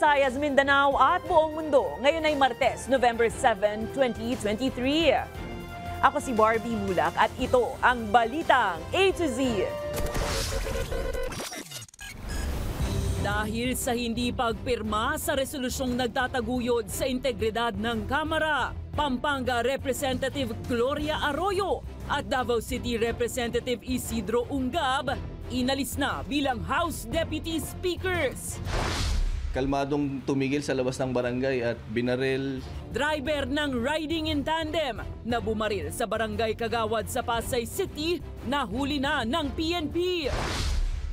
Visayas, Mindanao at buong mundo. Ngayon ay Martes, November 7, 2023. Ako si Barbie Mulak at ito ang Balitang A to Z. Dahil sa hindi pagpirma sa resolusyong nagtataguyod sa integridad ng Kamara, Pampanga Representative Gloria Arroyo at Davao City Representative Isidro Ungab inalis na bilang House Deputy Speakers. Kalmadong tumigil sa labas ng barangay at binaril. Driver ng riding in tandem na bumaril sa barangay Kagawad sa Pasay City, nahuli na ng PNP.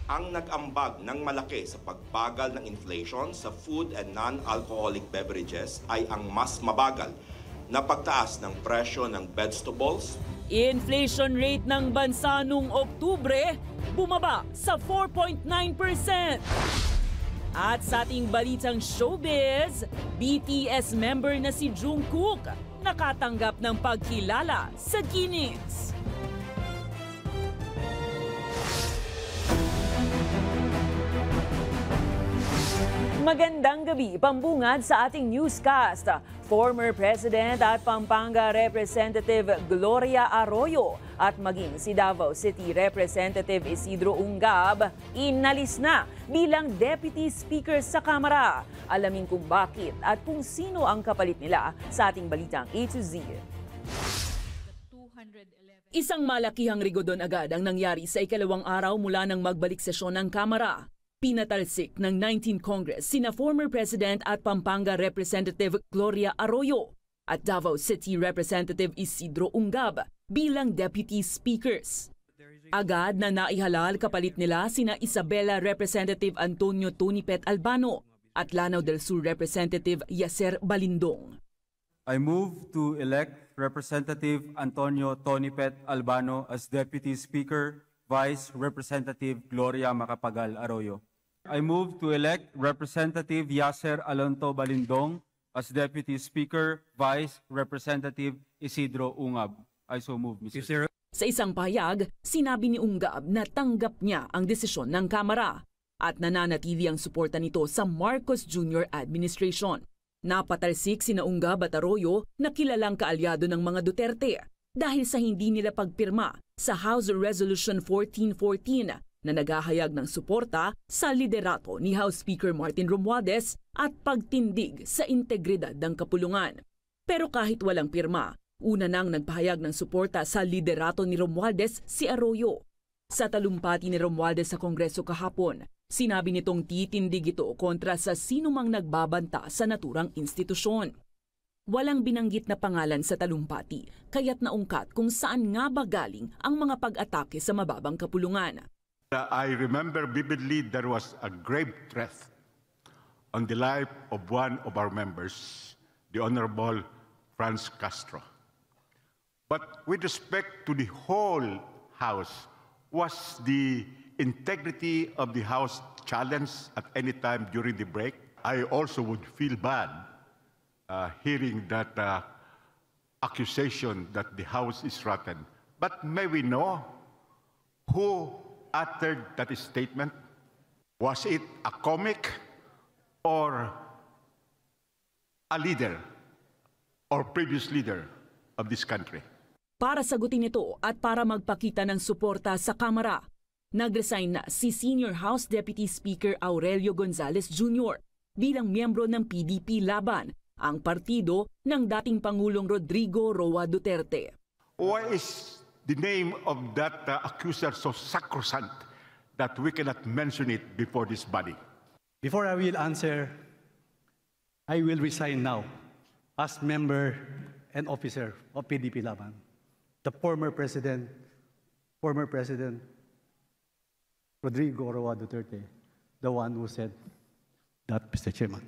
Ang nag-ambag ng malaki sa pagbagal ng inflation sa food and non-alcoholic beverages ay ang mas mabagal na pagtaas ng presyo ng vegetables. Inflation rate ng bansa noong Oktubre bumaba sa 4.9%. At sa ating balitang showbiz, BTS member na si Jungkook nakatanggap ng pagkilala sa Guinness. Magandang gabi, pambungad sa ating newscast. Former President at Pampanga Representative Gloria Arroyo at maging si Davao City Representative Isidro Ungab inalis na bilang Deputy Speaker sa Kamara. Alamin kung bakit at kung sino ang kapalit nila sa ating Balitang A to Z. Isang malakihang rigodon agad ang nangyari sa ikalawang araw mula nang magbalik sesyon ng Kamara. Pinatalsik ng 19th Congress sina former President at Pampanga Representative Gloria Arroyo at Davao City Representative Isidro Ungab bilang Deputy Speakers. Agad na naihalal kapalit nila sina Isabela Representative Antonio Tonipet Albano at Lanao del Sur Representative Yaser Balindong. I move to elect Representative Antonio Tonipet Albano as Deputy Speaker, Vice Representative Gloria Macapagal Arroyo. I move to elect Representative Yaser Alonto Balindong as Deputy Speaker, Vice Representative Isidro Ungab. I so move, Mr. Chair. Sa isang pahayag, sinabi ni Ungab na tanggap niya ang desisyon ng Kamara at nananatili ang suporta nito sa Marcos Jr. Administration. Napatalsik sina Ungab at Arroyo na kilalang kaalyado ng mga Duterte dahil sa hindi nila pagpirma sa House Resolution 1414 na naghahayag ng suporta sa liderato ni House Speaker Martin Romualdez at pagtindig sa integridad ng kapulungan. Pero kahit walang pirma, una nang nagpahayag ng suporta sa liderato ni Romualdez si Arroyo. Sa talumpati ni Romualdez sa Kongreso kahapon, sinabi nitong titindig ito kontra sa sinumang nagbabanta sa naturang institusyon. Walang binanggit na pangalan sa talumpati, kaya't naungkat kung saan nga ba galing ang mga pag-atake sa mababang kapulungan. I remember vividly there was a grave threat on the life of one of our members, the Honorable Franz Castro. But with respect to the whole House, was the integrity of the House challenged at any time during the break? I also would feel bad hearing that accusation that the House is rotten. But may we know who uttered that statement? Was it a comic or a leader or previous leader of this country? Para sagutin ito at para magpakita ng suporta sa Kamara, nag-resign na si Senior House Deputy Speaker Aurelio Gonzales Jr. bilang miyembro ng PDP Laban, ang partido ng dating Pangulong Rodrigo Roa Duterte. Why is the name of that accuser so sacrosanct that we cannot mention it before this body? Before I will answer, I will resign now as member and officer of PDP Laban. The former President Rodrigo Roa Duterte, the one who said that, Mr. Chairman.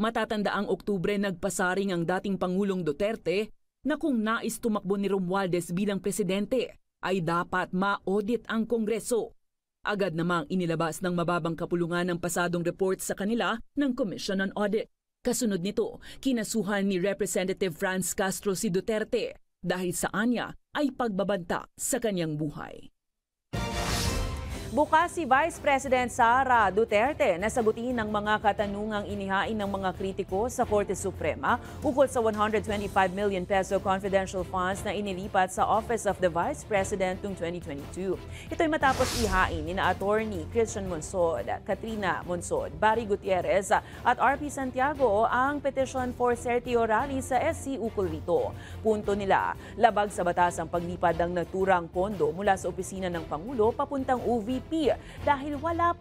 Matatandaang Oktubre nagpasaring ang dating Pangulong Duterte na kung nais tumakbo ni Romualdez bilang presidente ay dapat ma-audit ang Kongreso. Agad namang inilabas ng mababang kapulungan ng pasadong report sa kanila ng Commission on Audit. Kasunod nito, kinasuhan ni Representative Franz Castro si Duterte dahil sa anya ay pagbabanta sa kanyang buhay. Bukas si Vice President Sara Duterte na sagutin ng mga katanungang inihain ng mga kritiko sa Korte Suprema ukol sa 125 million peso confidential funds na inilipat sa Office of the Vice President noong 2022. Ito'y matapos ihain ni na Attorney Christian Monsod, Katrina Monsod, Barry Gutierrez at RP Santiago ang petition for certiorari sa SC ukol rito. Punto nila, labag sa batas ang paglipad ng naturang pondo mula sa opisina ng Pangulo papuntang OVP dahil wala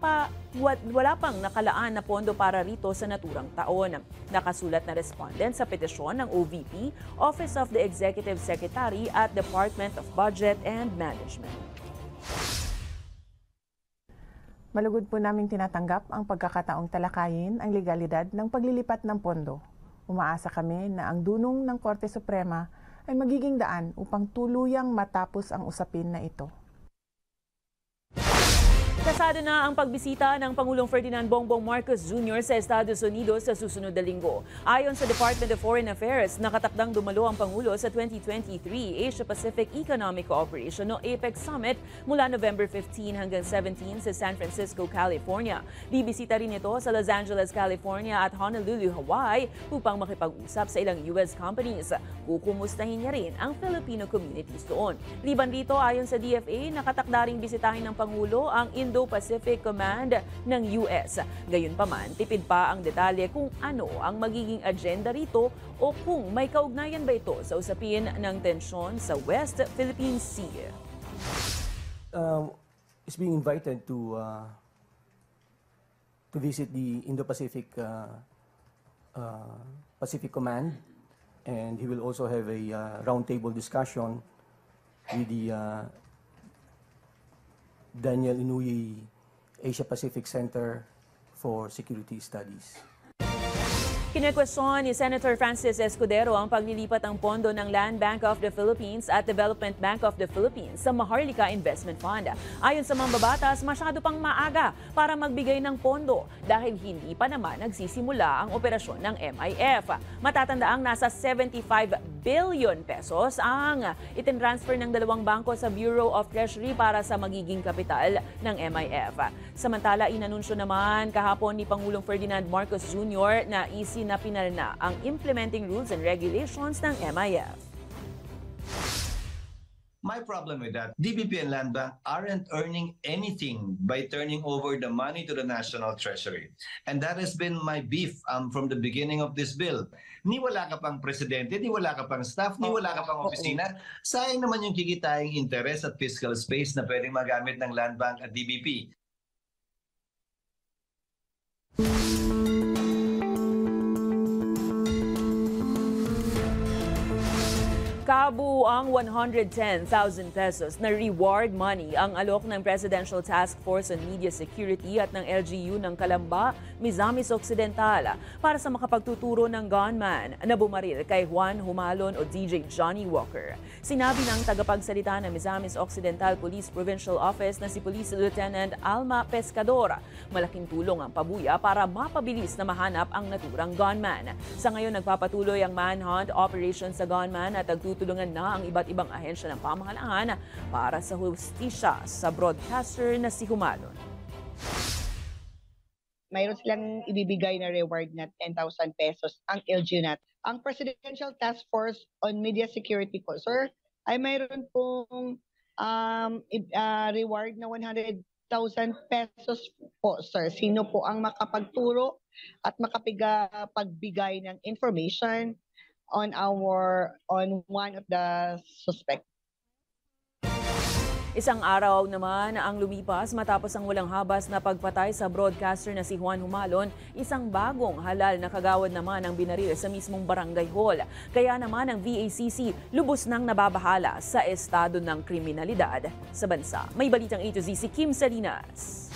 pang nakalaan na pondo para rito sa naturang taon. Nakasulat na respondent sa petisyon ng OVP, Office of the Executive Secretary at Department of Budget and Management. Malugod po naming tinatanggap ang pagkakataong talakayin ang legalidad ng paglilipat ng pondo. Umaasa kami na ang dunong ng Korte Suprema ay magiging daan upang tuluyang matapos ang usapin na ito. Kasado na ang pagbisita ng Pangulong Ferdinand Bongbong Marcos Jr. sa Estados Unidos sa susunod na linggo. Ayon sa Department of Foreign Affairs, nakatakdang dumalo ang Pangulo sa 2023 Asia-Pacific Economic Cooperation o APEC Summit mula November 15 hanggang 17 sa San Francisco, California. Bibisita rin ito sa Los Angeles, California at Honolulu, Hawaii upang makipag-usap sa ilang US companies. Kukumustahin niya rin ang Filipino communities doon. Liban dito, ayon sa DFA, nakatakda ring bisitahin ng Pangulo ang Indo-Pacific Command ng US. Gayunpaman, tipid pa ang detalye kung ano ang magiging agenda rito o kung may kaugnayan ba ito sa usapin ng tensyon sa West Philippine Sea. Is being invited to visit the Indo-Pacific Pacific Command, and he will also have a roundtable discussion with the Daniel Inouye Asia-Pacific Center for Security Studies. Kinekwestiyon ni Senator Francis Escudero ang paglilipat ng pondo ng Land Bank of the Philippines at Development Bank of the Philippines sa Maharlika Investment Fund. Ayon sa mambabatas, masyado pang maaga para magbigay ng pondo dahil hindi pa naman nagsisimula ang operasyon ng MIF. Matatandaang nasa 75 billion pesos ang itinransfer ng dalawang bangko sa Bureau of Treasury para sa magiging kapital ng MIF. Samantala, inanunsyo naman kahapon ni Pangulong Ferdinand Marcos Jr. na isinapinal na ang implementing rules and regulations ng MIF. My problem with that, DBP and Land Bank aren't earning anything by turning over the money to the National Treasury. And that has been my beef from the beginning of this bill. Ni wala ka pang presidente, ni wala ka pang staff, ni wala ka pang opisina. Sayang naman yung kikitayang interest at fiscal space na pwedeng magamit ng Land Bank at DBP. Kabu ang 110,000 pesos na reward money ang alok ng Presidential Task Force on Media Security at ng LGU ng Calamba, Misamis Occidental para sa makapagtuturo ng gunman na bumaril kay Juan Humalon o DJ Johnny Walker. Sinabi ng tagapagsalita ng Misamis Occidental Police Provincial Office na si Police Lieutenant Alma Pescador, malaking tulong ang pabuya para mapabilis na mahanap ang naturang gunman. Sa ngayon, nagpapatuloy ang manhunt operation sa gunman at nagtutulungan na ang iba't ibang ahensya ng pamahalaan para sa hustisya sa broadcaster na si Humalon. Mayroon silang ibibigay na reward na 10,000 pesos ang LGUNAT. Ang Presidential Task Force on Media Security po, sir, ay mayroon pong reward na 100,000 pesos po, sir. Sino po ang makapagturo at makapagbigay ng information on one of the suspects. Isang araw naman ang lumipas matapos ang walang habas na pagpatay sa broadcaster na si Juan Humalon, isang bagong halal na kagawad naman ang binaril sa mismong barangay hall. Kaya naman ang VACC lubos nang nababahala sa estado ng kriminalidad sa bansa. May balitang A to Z si Kim Salinas.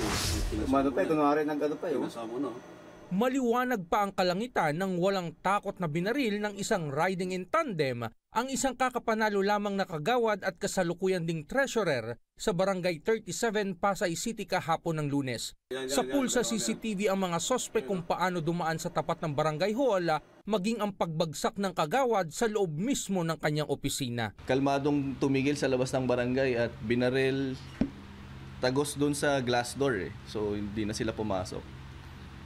Maliwanag pa ang kalangitan ng walang takot na binaril ng isang riding in tandem ang isang kakapanalo lamang na kagawad at kasalukuyan ding treasurer sa Barangay 37 Pasay City kahapon ng Lunes. Sa pool sa CCTV ang mga sospek kung paano dumaan sa tapat ng barangay hall maging ang pagbagsak ng kagawad sa loob mismo ng kanyang opisina. Kalmadong tumigil sa labas ng barangay at binaril. tagos doon sa glass door So hindi na sila pumasok.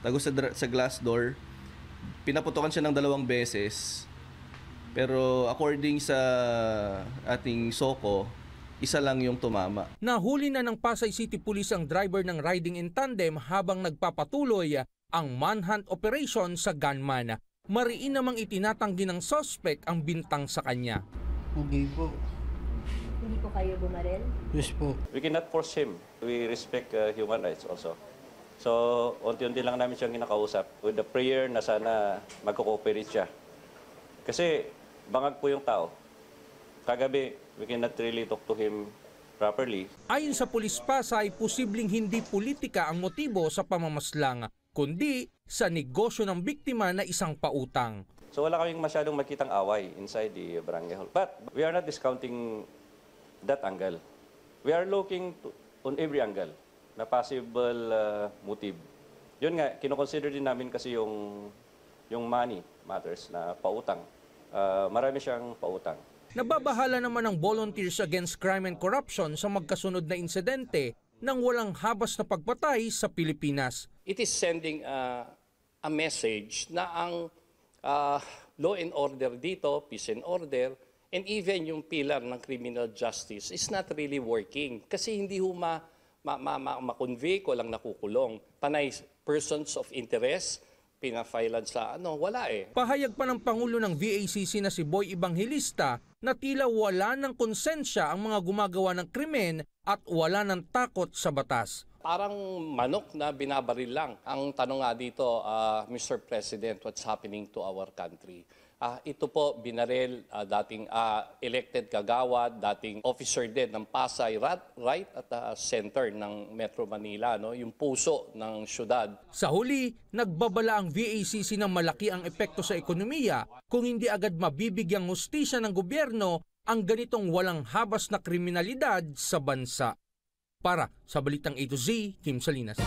Tagos sa glass door, pinaputokan siya ng 2 beses. Pero according sa ating SOCO, isa lang yung tumama. Nahuli na ng Pasay City Police ang driver ng riding in tandem habang nagpapatuloy ang manhunt operation sa gunman. Mariin namang itinatanggi ng suspect ang bintang sa kanya. Hindi po. Hindi po kayo bumaril? Yes po. We cannot force him. We respect human rights also. So, unti-unti lang namin siyang kinakausap with the prayer na sana magko-cooperate siya. Kasi bangag po yung tao. Kagabi, we cannot really talk to him properly. Ayon sa Pulis Pasay, posibleng hindi politika ang motibo sa pamamaslang, kundi sa negosyo ng biktima na isang pautang. So wala kaming masyadong makitang away inside the barangay hall. But we are not discounting that angle. We are looking on every angle na possible motive. Yun nga, kinoconsider din namin kasi yung money matters na pautang. Marami siyang pautang. Nababahala naman ang Volunteers Against Crime and Corruption sa magkasunod na insidente ng walang habas na pagpatay sa Pilipinas. It is sending a message na ang law and order dito, peace and order, and even yung pillar ng criminal justice is not really working. Kasi hindi ho ma-convict, walang nakukulong. Panay persons of interest, pinafailan sa wala Pahayag pa ng Pangulo ng VACC na si Boy Evangelista na tila wala ng konsensya ang mga gumagawa ng krimen at wala ng takot sa batas. Parang manok na binabaril lang. Ang tanong nga dito, Mr. President, what's happening to our country? Ito po, binaril, dating elected kagawad, dating officer din ng Pasay, right at the center ng Metro Manila, yung puso ng syudad. Sa huli, nagbabala ang VACC na malaki ang epekto sa ekonomiya kung hindi agad mabibigyang hustisya ng gobyerno ang ganitong walang habas na kriminalidad sa bansa. Para sa Balitang A to Z, Kim Salinas.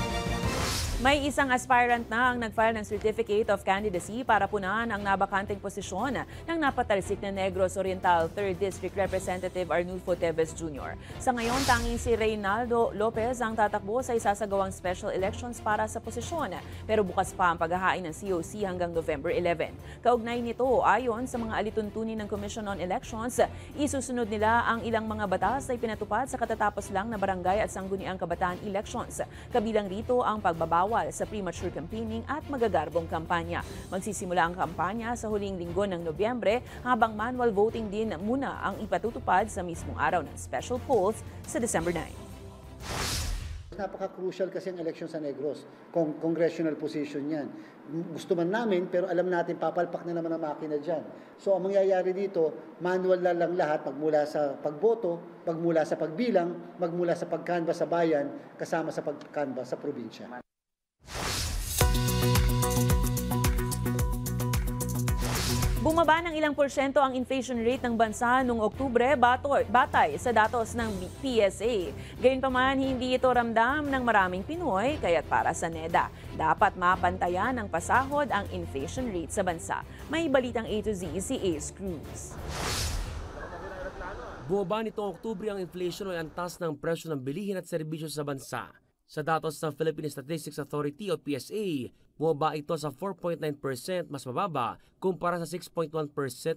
May isang aspirant na ang nag-file ng Certificate of Candidacy para punahan ang nabakanteng posisyon ng napatalsik na Negros Oriental 3rd District Representative Arnulfo Teves Jr. Sa ngayon, tanging si Reynaldo Lopez ang tatakbo sa isasagawang special elections para sa posisyon. Pero bukas pa ang paghahain ng COC hanggang November 11. Kaugnay nito, ayon sa mga alituntunin ng Commission on Elections, isusunod nila ang ilang mga batas ay pinatupad sa katatapos lang na barangay at sangguniang kabataan elections. Kabilang rito ang pagbabawal sa premature campaigning at magagarbong kampanya. Magsisimula ang kampanya sa huling linggo ng Nobyembre habang manual voting din muna ang ipatutupad sa mismong araw ng special polls sa December 9. Napaka-crucial kasi ang election sa Negros. Congressional position yan. Gusto man namin, pero alam natin, papalpak na naman ang makina dyan. So, ang mangyayari dito, manual na lang lahat, magmula sa pagboto, magmula sa pagbilang, magmula sa pagkanba sa bayan, kasama sa pagkanba sa probinsya. Bumaba ng ilang porsyento ang inflation rate ng bansa noong Oktubre batay sa datos ng PSA. Gayunpaman, hindi ito ramdam ng maraming Pinoy, kaya't para sa NEDA, dapat mapantayan ng pasahod ang inflation rate sa bansa. May balitang A to Z si Ace Cruz. Bumaba nitong Oktubre ang inflation o antas ng presyo ng bilihin at serbisyo sa bansa. Sa datos ng Philippine Statistics Authority o PSA, bumaba ito sa 4.9%, mas mababa kumpara sa 6.1%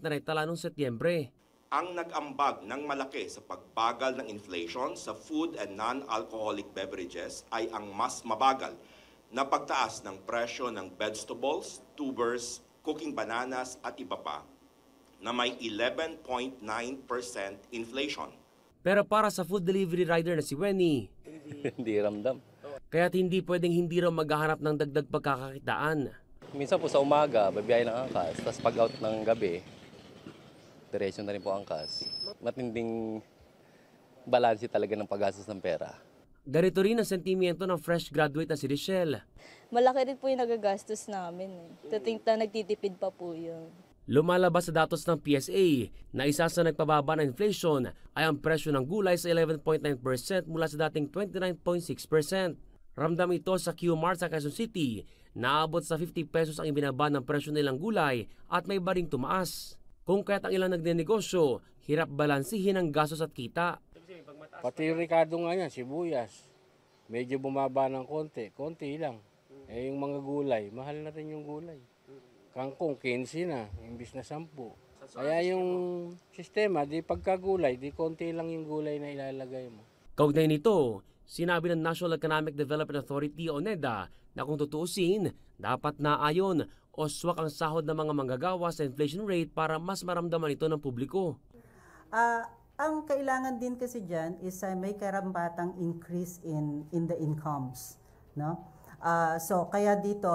na naitala noong Setyembre. Ang nag-ambag ng malaki sa pagbagal ng inflation sa food and non-alcoholic beverages ay ang mas mabagal na pagtaas ng presyo ng vegetables, tubers, cooking bananas at iba pa na may 11.9% inflation. Pero para sa food delivery rider na si Wenny, Hindi ramdam. Kaya't hindi pwedeng hindi raw maghahanap ng dagdag pagkakakitaan. Minsan po sa umaga, babiyahe ng angkas, tapos pag out ng gabi, diretso na rin po angkas. Matinding balanse talaga ng paggastos ng pera. Ganito rin ang sentimiento ng fresh graduate na si Richelle. Malaki rin po yung nagagastos namin. Nagtitipid pa po yun. Lumalabas sa datos ng PSA na isa sa nagpababa ng inflation ay ang presyo ng gulay sa 11.9% mula sa dating 29.6%. Ramdam ito sa Q-Mart sa Quezon City, naabot sa 50 pesos ang ibinaba ng presyo nilang gulay at may baring tumaas. Kung kaya't ang ilang nagnenegosyo, hirap balansihin ang gastos at kita. Pati yung Ricardo nga yan, sibuyas. medyo bumaba ng konti lang. Eh yung mga gulay, mahal na rin yung gulay. Kangkong, 15 na, imbis na 10. Kaya yung sistema, di pagkagulay, di konti lang yung gulay na ilalagay mo. Kaugnay nito, sinabi ng National Economic Development Authority o NEDA na kung tutuusin, dapat naayon o swak ang sahod ng mga manggagawa sa inflation rate para mas maramdaman ito ng publiko. Ang kailangan din kasi dyan is may karampatang increase in the incomes. No? So kaya dito,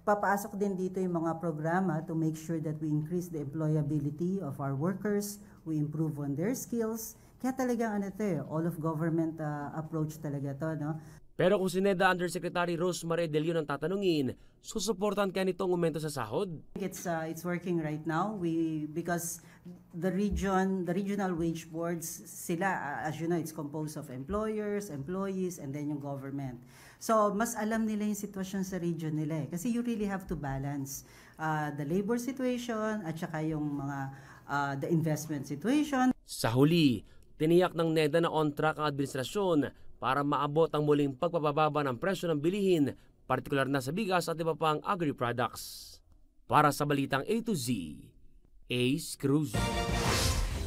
papasok din dito yung mga programa to make sure that we increase the employability of our workers, we improve on their skills. Kaya talagang all of government approach talaga to, no? Pero kung si NEDA Undersecretary Rosemary De Leon ang tatanungin, susuportan kaya nitong umento sa sahod? It's working right now because the regional wage boards, sila, as you know, it's composed of employers, employees, and then yung government. So mas alam nila yung sitwasyon sa region nila kasi you really have to balance the labor situation at saka yung mga the investment situation. Sa huli, tiniyak ng NEDA na on track ang administrasyon para maabot ang muling pagpapababa ng presyo ng bilihin, partikular na sa bigas at iba pang agri-products. Para sa Balitang A to Z, Ace Cruz.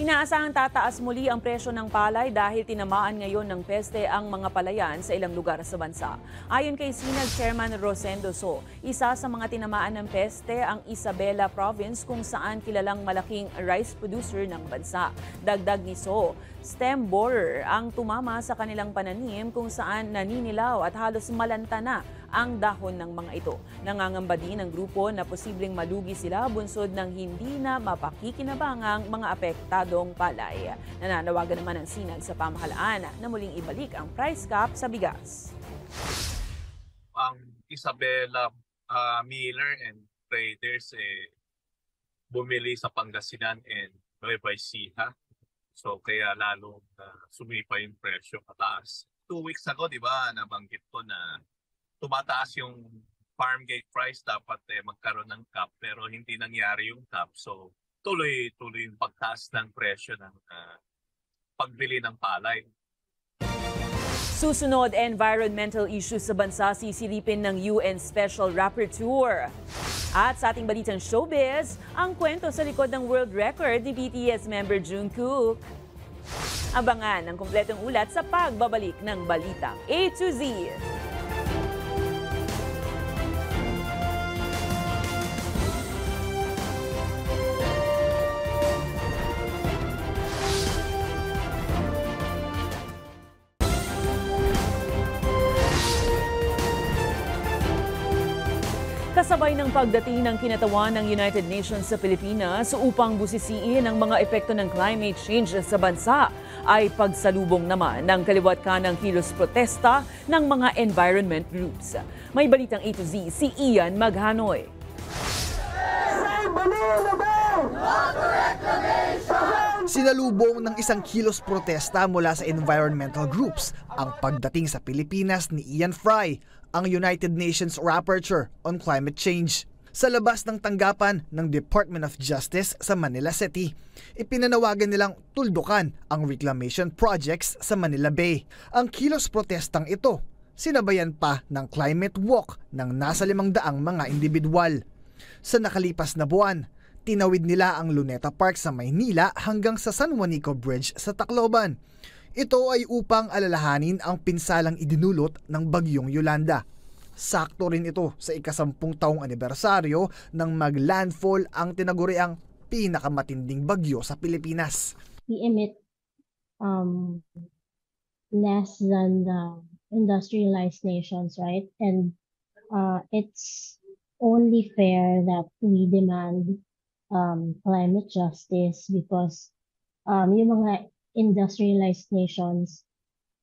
Inaasahang tataas muli ang presyo ng palay dahil tinamaan ngayon ng peste ang mga palayan sa ilang lugar sa bansa. Ayon kay Sinag Chairman Rosendo So, isa sa mga tinamaan ng peste ang Isabela Province kung saan kilalang malaking rice producer ng bansa. Dagdag ni So, stem borer ang tumama sa kanilang pananim kung saan naninilaw at halos malanta na ang dahon ng mga ito. Nangangamba din ng grupo na posibleng malugi sila bunsod ng hindi na mapakikinabangang mga apektadong palay. Nananawagan naman ang Sinag sa pamahalaan na muling ibalik ang price cap sa bigas. Ang Isabela Miller and traders bumili sa Pangasinan and Nueva Ecija. So kaya lalong sumipa yung presyo pataas. 2 weeks ago, di ba, nabanggit ko na tumataas yung farm gate price, dapat magkaroon ng cap, pero hindi nangyari yung cap. So tuloy-tuloy yung pagtaas ng presyo ng pagbili ng palay. Susunod, environmental issues sa bansa sisilipin ng UN Special Rapporteur. At sa ating balitang showbiz, ang kwento sa likod ng world record ni BTS member Jungkook. Abangan ang kumpletong ulat sa pagbabalik ng Balitang A to Z. Kasabay ng pagdating ng kinatawan ng United Nations sa Pilipinas upang busisiin ang mga epekto ng climate change sa bansa, ay pagsalubong naman ng kaliwat kanang kilos protesta ng mga environment groups. May balitang A to Z si Ian Maghanoy. Sinalubong ng isang kilos protesta mula sa environmental groups ang pagdating sa Pilipinas ni Ian Fry, ang United Nations Rapporteur on Climate Change. Sa labas ng tanggapan ng Department of Justice sa Manila City, ipinanawagan nilang tuldukan ang reclamation projects sa Manila Bay. Ang kilos protestang ito, sinabayan pa ng climate walk ng nasa 500 mga individual. Sa nakalipas na buwan, tinawid nila ang Luneta Park sa Maynila hanggang sa San Juanico Bridge sa Tacloban. Ito ay upang alalahanin ang pinsalang idinulot ng Bagyong Yolanda. Sakto rin ito sa ika-10 taong anibersaryo ng maglandfall ang tinaguriang pinakamatinding bagyo sa Pilipinas. We emit less than the industrialized nations, right? And it's only fair that we demand climate justice because yung mga industrialized nations,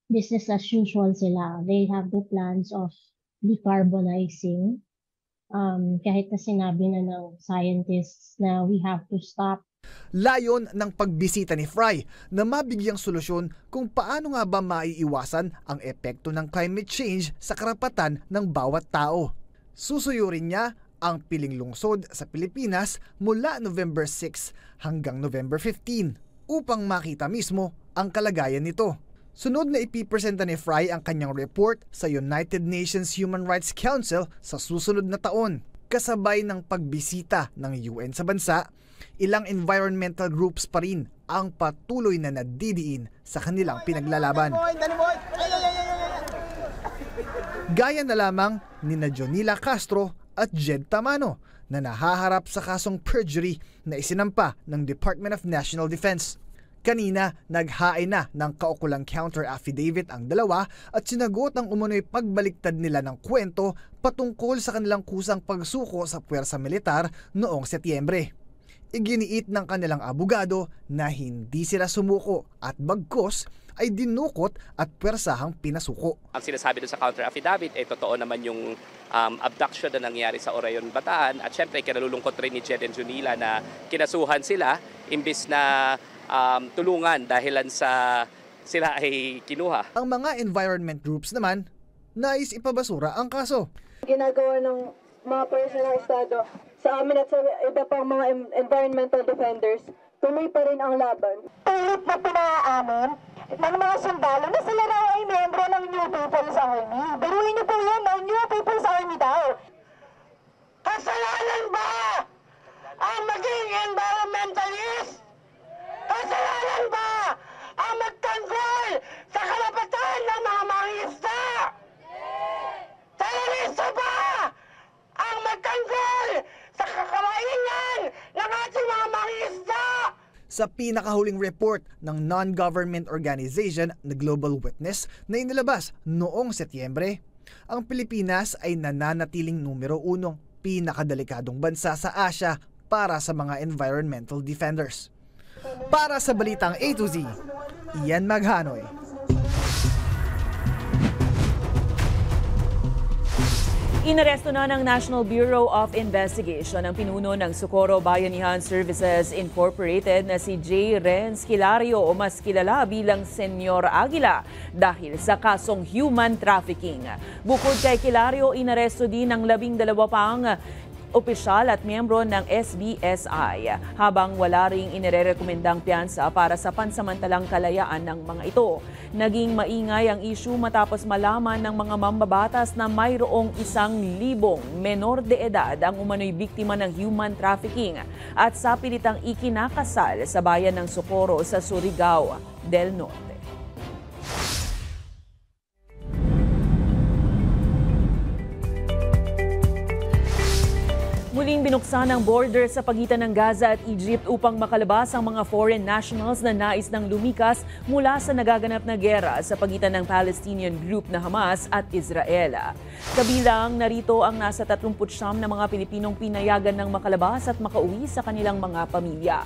business as usual sila. They have the plans of decarbonizing. Kahit na sinabi na ng scientists na we have to stop. Layon ng pagbisita ni Fry na mabigyang solusyon kung paano nga ba maiiwasan ang epekto ng climate change sa karapatan ng bawat tao. Susuyurin niya ang piling lungsod sa Pilipinas mula November 6 hanggang November 15 upang makita mismo ang kalagayan nito. Sunod na ipipresenta ni Fry ang kanyang report sa United Nations Human Rights Council sa susunod na taon. Kasabay ng pagbisita ng UN sa bansa, ilang environmental groups pa rin ang patuloy na nadidiin sa kanilang pinaglalaban. Gaya na lamang ni Jonila Castro at Jed Tamano na nahaharap sa kasong perjury na isinampa ng Department of National Defense. Kanina, naghain na ng kaukulang counter-affidavit ang dalawa at sinagot ang umano'y pagbaliktad nila ng kwento patungkol sa kanilang kusang pagsuko sa puwersa militar noong Setyembre. Iginiit ng kanilang abogado na hindi sila sumuko at bagkos ay dinukot at puwersahang pinasuko. Ang sinasabi doon sa counter-affidavit ay totoo naman yung abduction na nangyari sa Orayon, Bataan at syempre kinalulungkot rin ni Jed and Jonila na kinasuhan sila imbis na tulungan dahilan sa sila ay kinuha. Ang mga environment groups naman, nais ipabasura ang kaso. Ginagawa ng mga puwersa ng Estado sa amin at sa iba pang mga environmental defenders, tuloy pa rin ang laban. Pilit na pinaamin ng mga sundalo na sila raw ay membro ng New People's Army. Biruin niyo po yan, no? New People's Army daw. Kasalanan ba ang maging environmentalist? Kasalanan ba ang magtanggol sa karapatan ng mga mangingisda? Terorista ba ang magtanggol sa kakamaingan ng ating mga mangingisda? Sa pinakahuling report ng non-government organization na Global Witness na inilabas noong Setyembre, ang Pilipinas ay nananatiling numero 1 pinakadelikadong bansa sa Asia para sa mga environmental defenders. Para sa Balitang A to Z, Ian Maghanoy. Inaresto na ng National Bureau of Investigation ang pinuno ng Socorro Bayanihan Services Incorporated na si J. Renz Kilario o mas kilala bilang Senyor Aguila dahil sa kasong human trafficking. Bukod kay Kilario, inaresto din ng 12 pang opisyal at miyembro ng SBSI habang wala ring inirerekomendang piyansa para sa pansamantalang kalayaan ng mga ito. Naging maingay ang issue matapos malaman ng mga mambabatas na mayroong 1,000 menor de edad ang umano'y biktima ng human trafficking at sapilitang ikinakasal sa bayan ng Socorro sa Surigao del Norte. Muling binuksan ang border sa pagitan ng Gaza at Egypt upang makalabas ang mga foreign nationals na nais ng lumikas mula sa nagaganap na gera sa pagitan ng Palestinian group na Hamas at Israel. Kabilang narito ang nasa 39 na mga Pilipinong pinayagan ng makalabas at makauwi sa kanilang mga pamilya.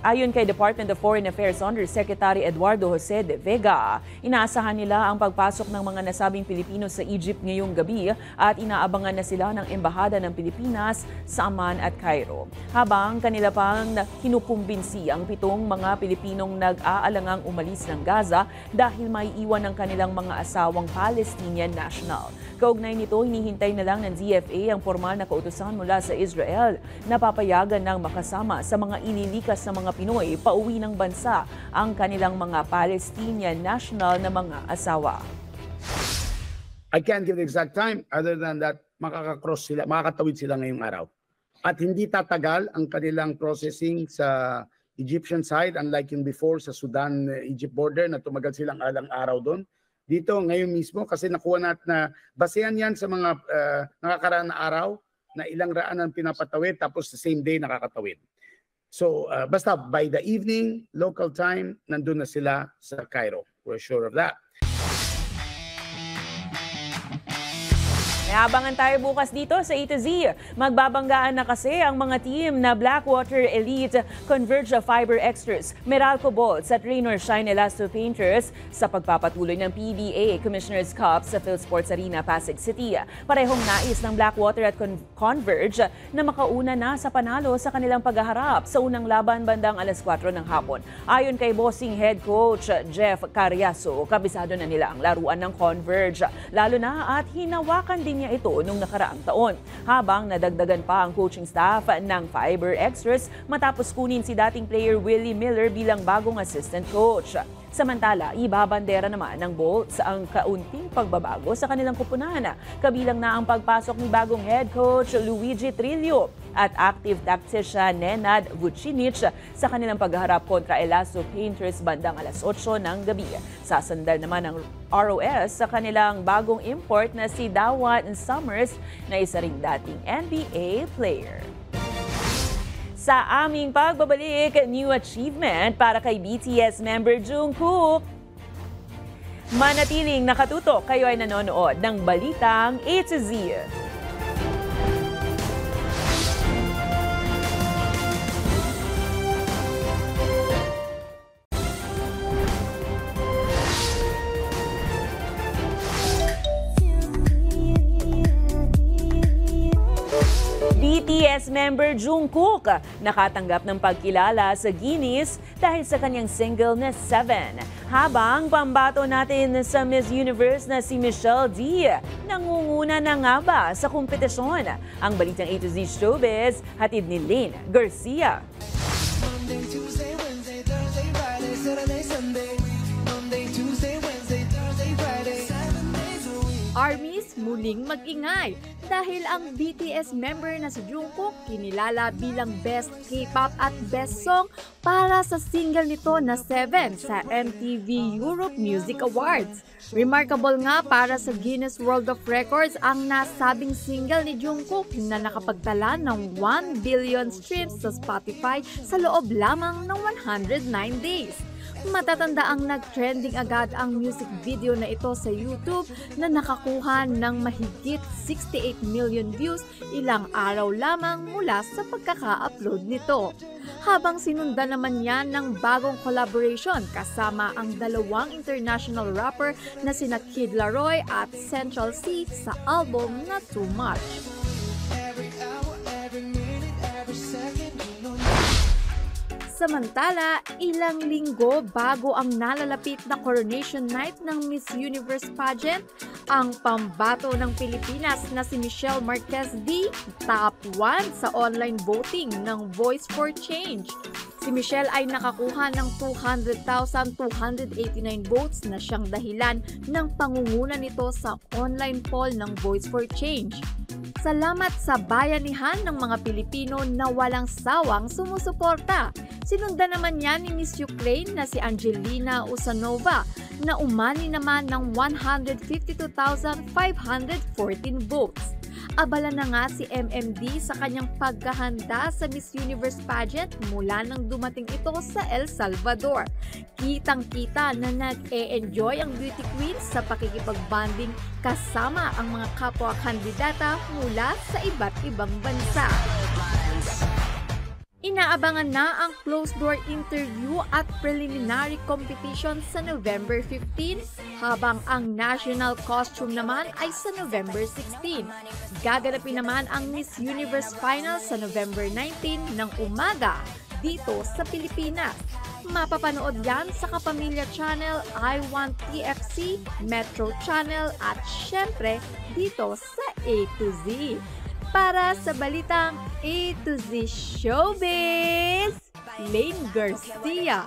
Ayon kay Department of Foreign Affairs Undersecretary Eduardo Jose de Vega, inaasahan nila ang pagpasok ng mga nasabing Pilipino sa Egypt ngayong gabi at inaabangan na sila ng Embahada ng Pilipinas sa Amman at Cairo. Habang kanila pang kinukumbinsi ang 7 mga Pilipinong nag-aalangang umalis ng Gaza dahil may iwan ng kanilang mga asawang Palestinian national. Kaugnay nito, hinihintay na lang ng DFA ang formal na kautusan mula sa Israel na papayagan ng makasama sa mga inilikas na mga Pinoy pauwi ng bansa ang kanilang mga Palestinian national na mga asawa. I can't give the exact time other than that makakakross sila, makakatawid sila ngayong araw. At hindi tatagal ang kanilang processing sa Egyptian side unlike yung before sa Sudan-Egypt border na tumagal silang alang araw doon. Dito ngayon mismo kasi nakuha natin na basehan yan sa mga nakakaraan na araw na ilang raan ang pinapatawid tapos the same day nakakatawid. So basta by the evening, local time, nandun na sila sa Cairo. We're sure of that. Abangan tayo bukas dito sa A to Z. Magbabanggaan na kasi ang mga team na Blackwater Elite, Converge Fiber Extras, Meralco Bolts at Raynor Shine Elasto Painters sa pagpapatuloy ng PBA Commissioner's Cup sa PhilSports Arena, Pasig City. Parehong nais ng Blackwater at Converge na makauna na sa panalo sa kanilang paghaharap sa unang laban bandang alas 4 ng hapon. Ayon kay Bossing Head Coach Jeff Carriaso, kabisado na nila ang laruan ng Converge. Lalo na at hinawakan din niya ito noong nakaraang taon, habang nadagdagan pa ang coaching staff ng Fiber Extras matapos kunin si dating player Willie Miller bilang bagong assistant coach. Samantala, ibabandera naman ng Bolts ang kaunting pagbabago sa kanilang kupunan, kabilang na ang pagpasok ni bagong head coach Luigi Trillo at active tactician Nenad Vucinic sa kanilang pagharap kontra Elazo Painters bandang alas 8 ng gabi. Sasandal naman ng ROS sa kanilang bagong import na si Dawan Summers na isa ring dating NBA player. Sa aming pagbabalik, new achievement para kay BTS member Jungkook. Manatiling nakatutok, kayo ay nanonood ng Balitang A to Z. BTS member Jungkook nakatanggap ng pagkilala sa Guinness dahil sa kanyang single na 7. Habang pambato natin sa Miss Universe na si Michelle D, nangunguna na nga ba sa kompetisyon? Ang Balitang A to Z Showbiz, hatid ni Lane Garcia. Monday, Tuesday, Wednesday, Thursday, Friday, Saturday, Sunday. Monday, Tuesday, Wednesday, Thursday, Friday. 7 days a week. ARMYs muling mag-ingay dahil ang BTS member na si Jungkook kinilala bilang Best K-pop at Best Song para sa single nito na 7 sa MTV Europe Music Awards. Remarkable nga para sa Guinness World of Records ang nasabing single ni Jungkook na nakapagtala ng 1 billion streams sa Spotify sa loob lamang ng 109 days. Matatanda ang nag-trending agad ang music video na ito sa YouTube na nakakuha ng mahigit 68 million views ilang araw lamang mula sa pagkaka-upload nito. Habang sinundan naman yan ng bagong collaboration kasama ang dalawang international rapper na sina Kid Laroi at Central C sa album na Too Much. Every hour, every minute, every second, you know. Samantala, ilang linggo bago ang nalalapit na coronation night ng Miss Universe pageant, ang pambato ng Pilipinas na si Michelle Marquez D, top 1 sa online voting ng Voice for Change. Si Michelle ay nakakuha ng 200,289 votes na siyang dahilan ng pangunguna nito sa online poll ng Voice for Change. Salamat sa bayanihan ng mga Pilipino na walang sawang sumusuporta. Sinundan naman yan ni Miss Ukraine na si Angelina Usanova na umani naman ng 152,514 votes. Abala na nga si MMD sa kanyang paghahanda sa Miss Universe pageant mula nang dumating ito sa El Salvador. Kitang-kita na nag-e-enjoy ang beauty queen sa pakikipag-bonding kasama ang mga kapwa-kandidata mula sa iba't ibang bansa. Inaabangan na ang closed-door interview at preliminary competition sa November 15, habang ang national costume naman ay sa November 16. Gaganapin naman ang Miss Universe Final sa November 19 ng umaga dito sa Pilipinas. Mapapanood yan sa Kapamilya Channel, I Want TFC, Metro Channel at syempre dito sa A to Z. Para sa Balitang A to Z Showbiz, Lane Garcia.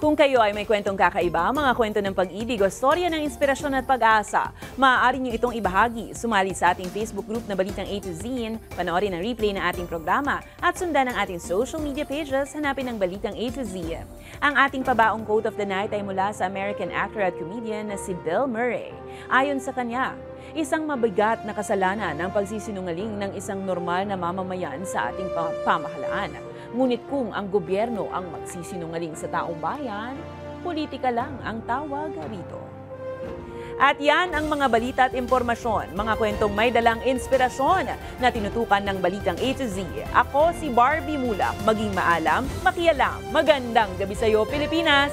Kung kayo ay may kwentong kakaiba, mga kwento ng pag-ibig o storya ng inspirasyon at pag-asa, maaari niyo itong ibahagi. Sumali sa ating Facebook group na Balitang A to Z, panoorin ang replay ng ating programa at sundan ang ating social media pages, hanapin ang Balitang A to Z. Ang ating pabaong quote of the night ay mula sa American actor at comedian na si Bill Murray. Ayon sa kanya, isang mabigat na kasalanan ang pagsisinungaling ng isang normal na mamamayan sa ating pamahalaan. Ngunit kung ang gobyerno ang magsisinungaling sa taong bayan, politika lang ang tawag rito. At yan ang mga balita at impormasyon, mga kwentong may dalang inspirasyon na tinutukan ng Balitang A to Z. Ako si Barbie Mulak, maging maalam, makialam. Magandang gabi sa iyo, Pilipinas!